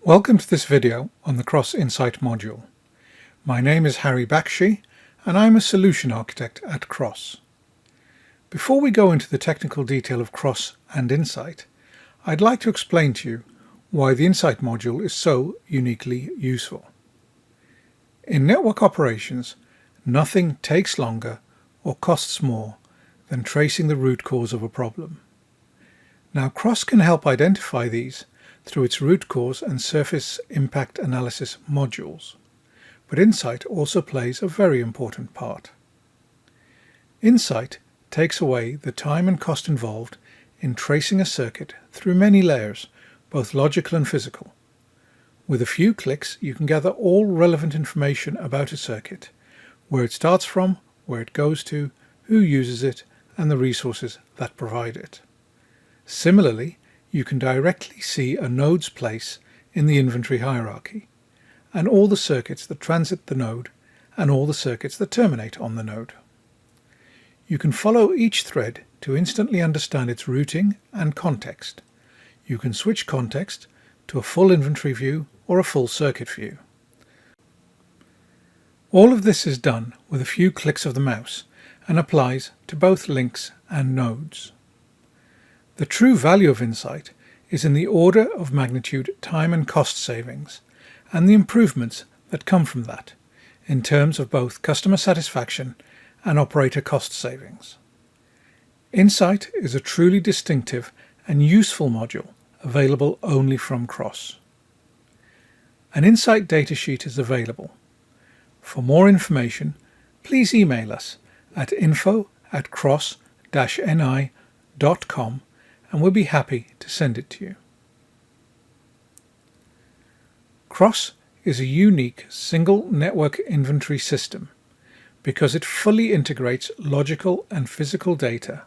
Welcome to this video on the Cross Insight module. My name is Harry Bakshi and I'm a solution architect at Cross. Before we go into the technical detail of Cross and Insight, I'd like to explain to you why the Insight module is so uniquely useful. In network operations, nothing takes longer or costs more than tracing the root cause of a problem. Now, Cross can help identify these through its root cause and surface impact analysis modules, but Insight also plays a very important part. Insight takes away the time and cost involved in tracing a circuit through many layers, both logical and physical. With a few clicks, you can gather all relevant information about a circuit, where it starts from, where it goes to, who uses it, and the resources that provide it. Similarly, you can directly see a node's place in the inventory hierarchy, and all the circuits that transit the node, and all the circuits that terminate on the node. You can follow each thread to instantly understand its routing and context. You can switch context to a full inventory view or a full circuit view. All of this is done with a few clicks of the mouse and applies to both links and nodes. The true value of Insight is in the order of magnitude time and cost savings and the improvements that come from that in terms of both customer satisfaction and operator cost savings. Insight is a truly distinctive and useful module available only from Cross. An Insight datasheet is available. For more information, please email us at info@cross-ni.com and we'll be happy to send it to you. Cross is a unique single network inventory system because it fully integrates logical and physical data.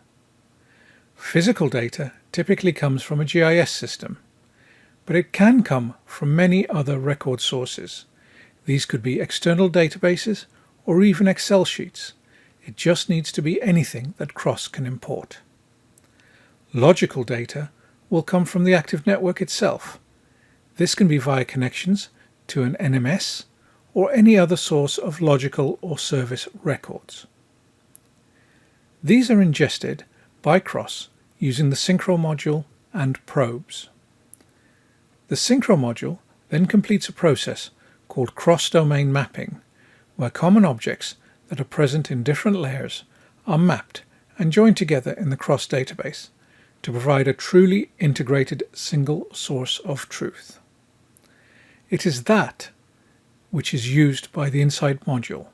Physical data typically comes from a GIS system, but it can come from many other record sources. These could be external databases or even Excel sheets. It just needs to be anything that Cross can import. Logical data will come from the active network itself. This can be via connections to an NMS or any other source of logical or service records. These are ingested by Cross using the Synchro module and probes. The Synchro module then completes a process called cross-domain mapping, where common objects that are present in different layers are mapped and joined together in the Cross database to provide a truly integrated single source of truth. It is that which is used by the Insight module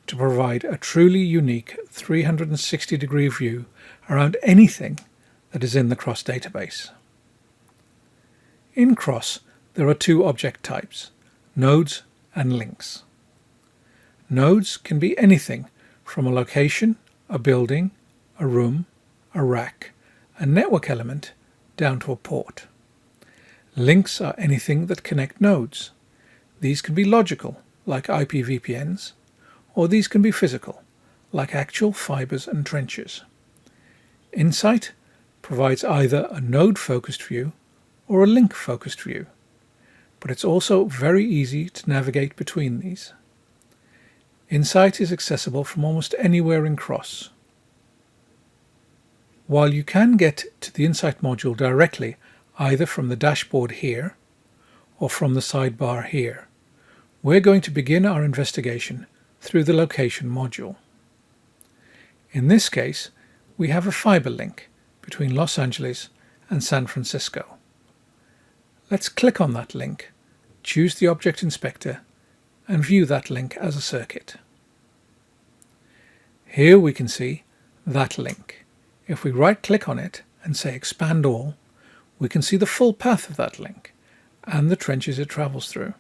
to provide a truly unique 360-degree view around anything that is in the Cross database. In Cross, there are two object types, nodes and links. Nodes can be anything from a location, a building, a room, a rack, a network element, down to a port. Links are anything that connect nodes. These can be logical, like IPVPNs, or these can be physical, like actual fibers and trenches. Insight provides either a node-focused view or a link-focused view, but it's also very easy to navigate between these. Insight is accessible from almost anywhere in Cross. While you can get to the Insight module directly either from the dashboard here or from the sidebar here, we're going to begin our investigation through the location module. In this case, we have a fiber link between Los Angeles and San Francisco. Let's click on that link, choose the Object Inspector, and view that link as a circuit. Here we can see that link. If we right-click on it and say Expand All, we can see the full path of that link and the trenches it travels through.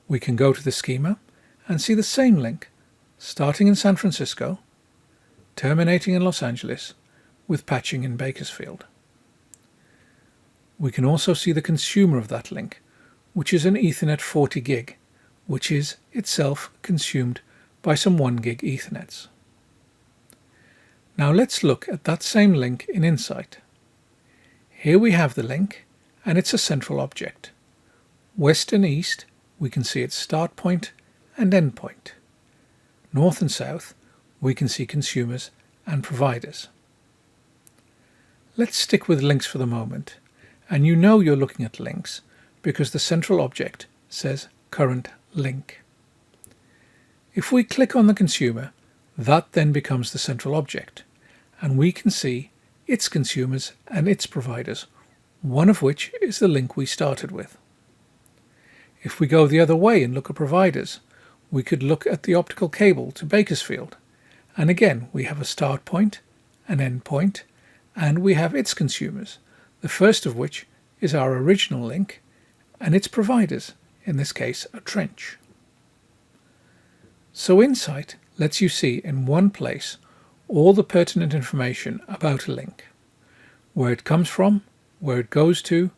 We can go to the schema and see the same link, starting in San Francisco, terminating in Los Angeles, with patching in Bakersfield. We can also see the consumer of that link, which is an Ethernet 40 gig, which is itself consumed by some 1 gig Ethernets. Now let's look at that same link in Insight. Here we have the link, and it's a central object. West and east, we can see its start point and end point. North and south, we can see consumers and providers. Let's stick with links for the moment, and you know you're looking at links because the central object says current link. If we click on the consumer, that then becomes the central object, and we can see its consumers and its providers, one of which is the link we started with. If we go the other way and look at providers, we could look at the optical cable to Bakersfield, and again we have a start point, an end point, and we have its consumers, the first of which is our original link, and its providers, in this case a trench. So Insight lets you see in one place all the pertinent information about a link, where it comes from, where it goes to,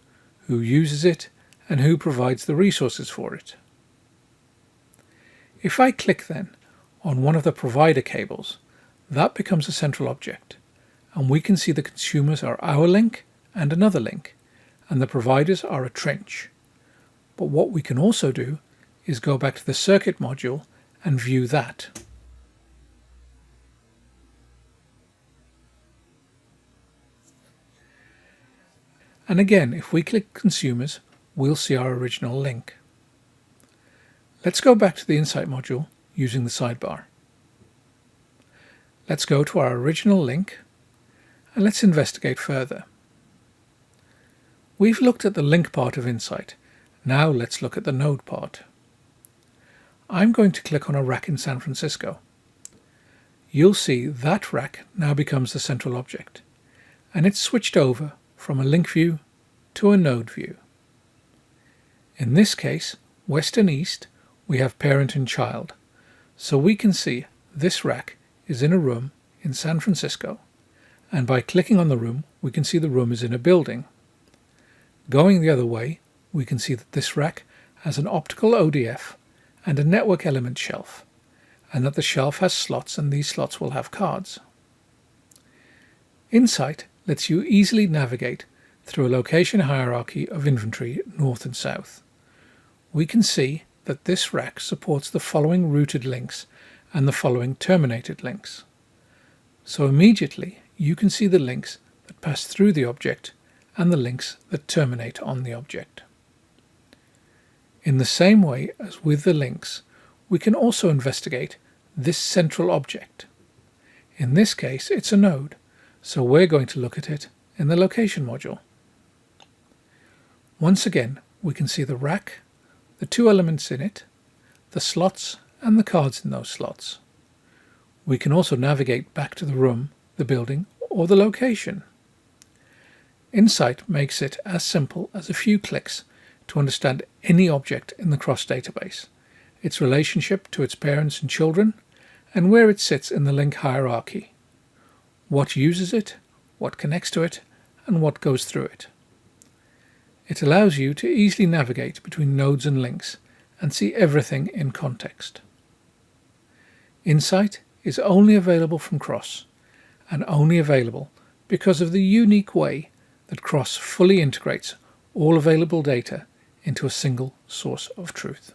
who uses it, and who provides the resources for it. If I click then on one of the provider cables, that becomes a central object, and we can see the consumers are our link and another link, and the providers are a trench. But what we can also do is go back to the circuit module and view that. And again, if we click consumers, we'll see our original link. Let's go back to the Insight module using the sidebar. Let's go to our original link and let's investigate further. We've looked at the link part of Insight. Now let's look at the node part. I'm going to click on a rack in San Francisco. You'll see that rack now becomes the central object, and it's switched over from a link view to a node view. In this case, west and east, we have parent and child, so we can see this rack is in a room in San Francisco, and by clicking on the room we can see the room is in a building. Going the other way, we can see that this rack has an optical ODF and a network element shelf, and that the shelf has slots and these slots will have cards. Insight lets you easily navigate through a location hierarchy of inventory north and south. We can see that this rack supports the following routed links and the following terminated links. So immediately you can see the links that pass through the object and the links that terminate on the object. In the same way as with the links, we can also investigate this central object. In this case, it's a node, so we're going to look at it in the location module. Once again, we can see the rack, the two elements in it, the slots and the cards in those slots. We can also navigate back to the room, the building, or the location. Insight makes it as simple as a few clicks to understand any object in the CROSS database, its relationship to its parents and children, and where it sits in the link hierarchy, what uses it, what connects to it, and what goes through it. It allows you to easily navigate between nodes and links and see everything in context. Insight is only available from CROSS, and only available because of the unique way that CROSS fully integrates all available data into a single source of truth.